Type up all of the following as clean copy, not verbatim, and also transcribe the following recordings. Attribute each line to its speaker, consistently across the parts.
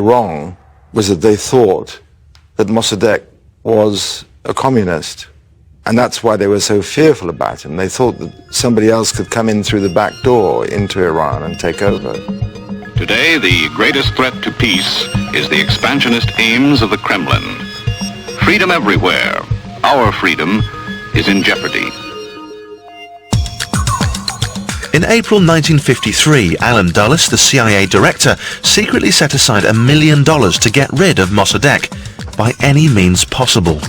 Speaker 1: wrong was that they thought that Mossadegh was a communist, and that's why they were so fearful about him. They thought that somebody else could come in through the back door into Iran and take over.
Speaker 2: Today, the greatest threat to peace is the expansionist aims of the Kremlin. Freedom everywhere, our freedom, is in jeopardy.
Speaker 3: In April 1953, Alan Dulles, the CIA director, secretly set aside $1 million to get rid of Mossadegh by any means possible.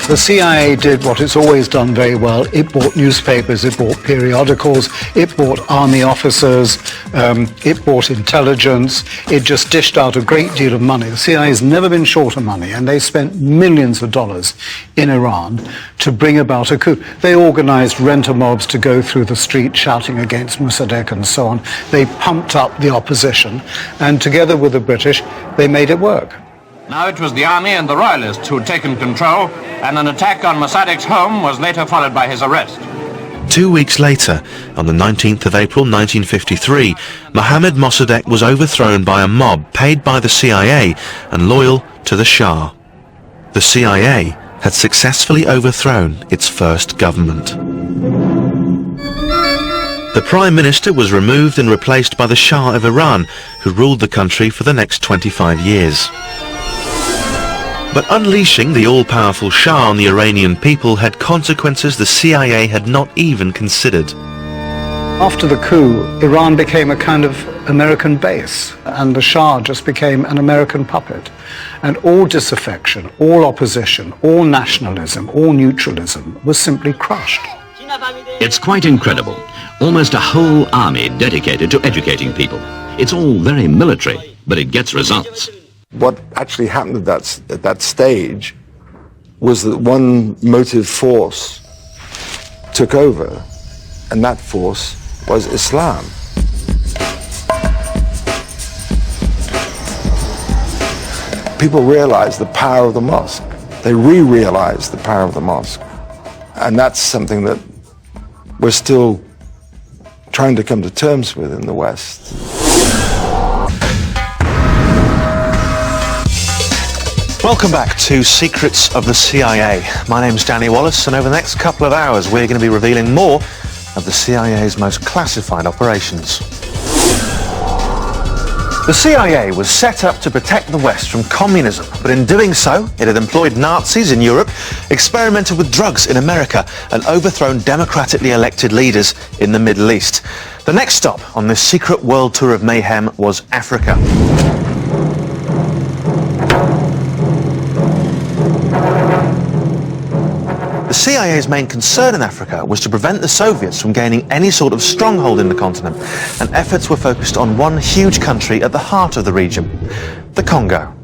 Speaker 4: The CIA did what it's always done very well. It bought newspapers, it bought periodicals, it bought army officers, it bought intelligence. It just dished out a great deal of money. The CIA has never been short of money, and they spent millions of dollars in Iran to bring about a coup. They organized renter mobs to go through the street shouting against Mossadegh and so on. They pumped up the opposition, and together with the British, they made it work.
Speaker 5: Now it was the army and the royalists who had taken control, and an attack on Mossadegh's home was later followed by his arrest.
Speaker 3: 2 weeks later, on the 19th of April 1953, Mohammad Mossadegh was overthrown by a mob paid by the CIA and loyal to the Shah. The CIA had successfully overthrown its first government. The Prime Minister was removed and replaced by the Shah of Iran, who ruled the country for the next 25 years. But unleashing the all-powerful Shah on the Iranian people had consequences the CIA had not even considered.
Speaker 4: After the coup, Iran became a kind of American base, and the Shah just became an American puppet. And all disaffection, all opposition, all nationalism, all neutralism was simply crushed.
Speaker 6: It's quite incredible. Almost a whole army dedicated to educating people. It's all very military, but it gets results.
Speaker 1: What actually happened at that stage was that one motive force took over, and that force was Islam. People realized the power of the mosque. They re-realized the power of the mosque. And that's something that we're still trying to come to terms with in the West.
Speaker 3: Welcome back to Secrets of the CIA. My name's Danny Wallace, and over the next couple of hours we're going to be revealing more of the CIA's most classified operations. The CIA was set up to protect the West from communism, but in doing so, it had employed Nazis in Europe, experimented with drugs in America, and overthrown democratically elected leaders in the Middle East. The next stop on this secret world tour of mayhem was Africa. The CIA's main concern in Africa was to prevent the Soviets from gaining any sort of stronghold in the continent, and efforts were focused on one huge country at the heart of the region, the Congo.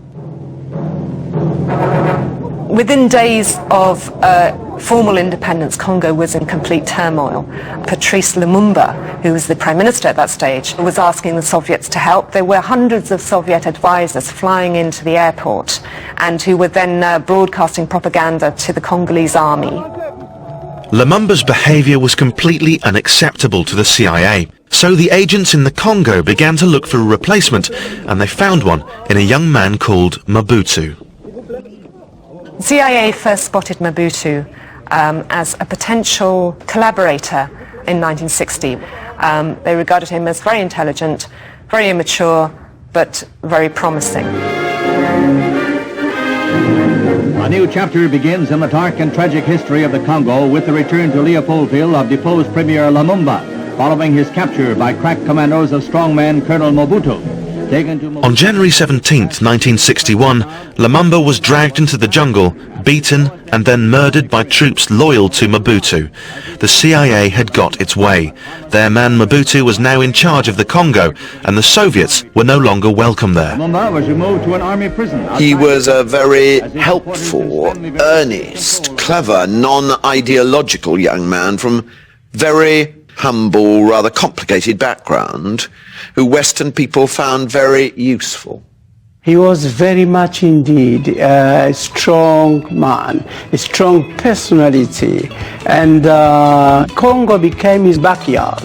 Speaker 7: Within days of formal independence, Congo was in complete turmoil. Patrice Lumumba, who was the prime minister at that stage, was asking the Soviets to help. There were hundreds of Soviet advisors flying into the airport and who were then broadcasting propaganda to the Congolese army.
Speaker 3: Lumumba's behaviour was completely unacceptable to the CIA, so the agents in the Congo began to look for a replacement, and they found one in a young man called Mobutu.
Speaker 7: CIA first spotted Mobutu as a potential collaborator in 1960. They regarded him as very intelligent, very immature, but very promising.
Speaker 8: A new chapter begins in the dark and tragic history of the Congo with the return to Leopoldville of deposed Premier Lumumba, following his capture by crack commandos of strongman Colonel Mobutu.
Speaker 3: On January 17th, 1961, Lumumba was dragged into the jungle, beaten and then murdered by troops loyal to Mobutu. The CIA had got its way. Their man Mobutu was now in charge of the Congo, and the Soviets were no longer welcome there.
Speaker 8: Lumumba was removed to an army prison.
Speaker 9: He was a very helpful, earnest, clever, non-ideological young man from very humble, rather complicated background, who Western people found very useful.
Speaker 10: He was very much indeed a strong man, a strong personality, and Congo became his backyard.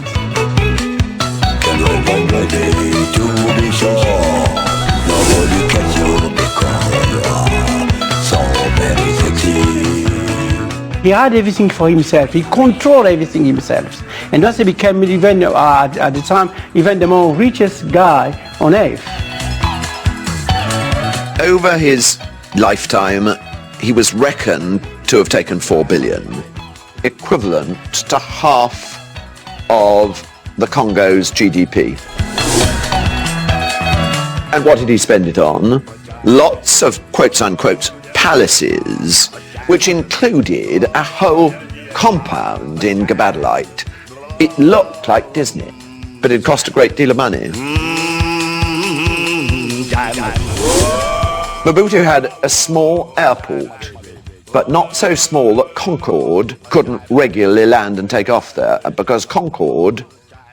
Speaker 10: He had everything for himself. He controlled everything himself. And thus he became, even at the time, even the more richest guy on earth.
Speaker 9: Over his lifetime, he was reckoned to have taken 4 billion, equivalent to half of the Congo's GDP. And what did he spend it on? Lots of quotes-unquote palaces, which included a whole compound in Gabadalite. It looked like Disney, but it cost a great deal of money. Mobutu had a small airport, but not so small that Concorde couldn't regularly land and take off there, because Concorde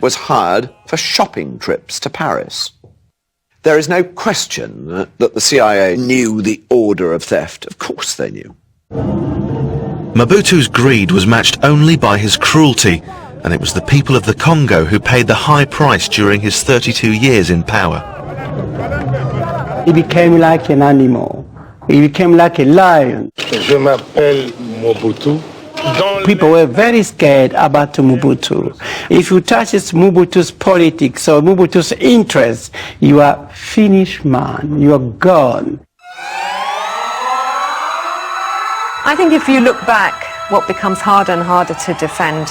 Speaker 9: was hired for shopping trips to Paris. There is no question that the CIA knew the order of theft. Of course they knew.
Speaker 3: Mobutu's greed was matched only by his cruelty, and it was the people of the Congo who paid the high price during his 32 years in power.
Speaker 10: He became like an animal. He became like a lion.
Speaker 11: Je m'appelle Mobutu.
Speaker 10: People were very scared about Mobutu. If you touch Mobutu's politics or Mobutu's interests, you are finished, man. You are gone.
Speaker 7: I think if you look back, what becomes harder and harder to defend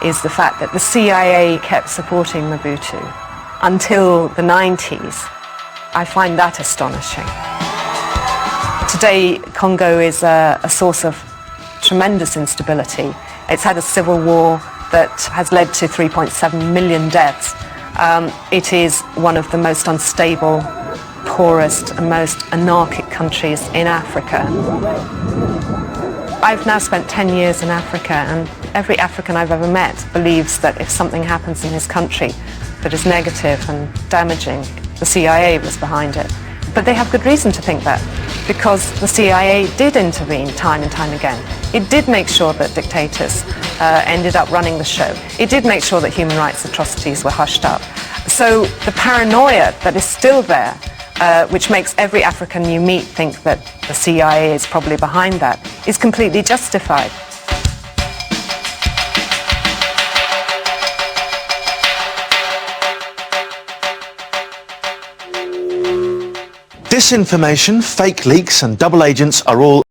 Speaker 7: is the fact that the CIA kept supporting Mobutu until the 90s. I find that astonishing. Today, Congo is a source of tremendous instability. It's had a civil war that has led to 3.7 million deaths. It is one of the most unstable, poorest and most anarchic countries in Africa. I've now spent 10 years in Africa, and every African I've ever met believes that if something happens in his country that is negative and damaging, the CIA was behind it. But they have good reason to think that, because the CIA did intervene time and time again. It did make sure that dictators ended up running the show. It did make sure that human rights atrocities were hushed up. So the paranoia that is still there, which makes every African you meet think that the CIA is probably behind that, is completely justified.
Speaker 3: Disinformation, fake leaks and double agents are all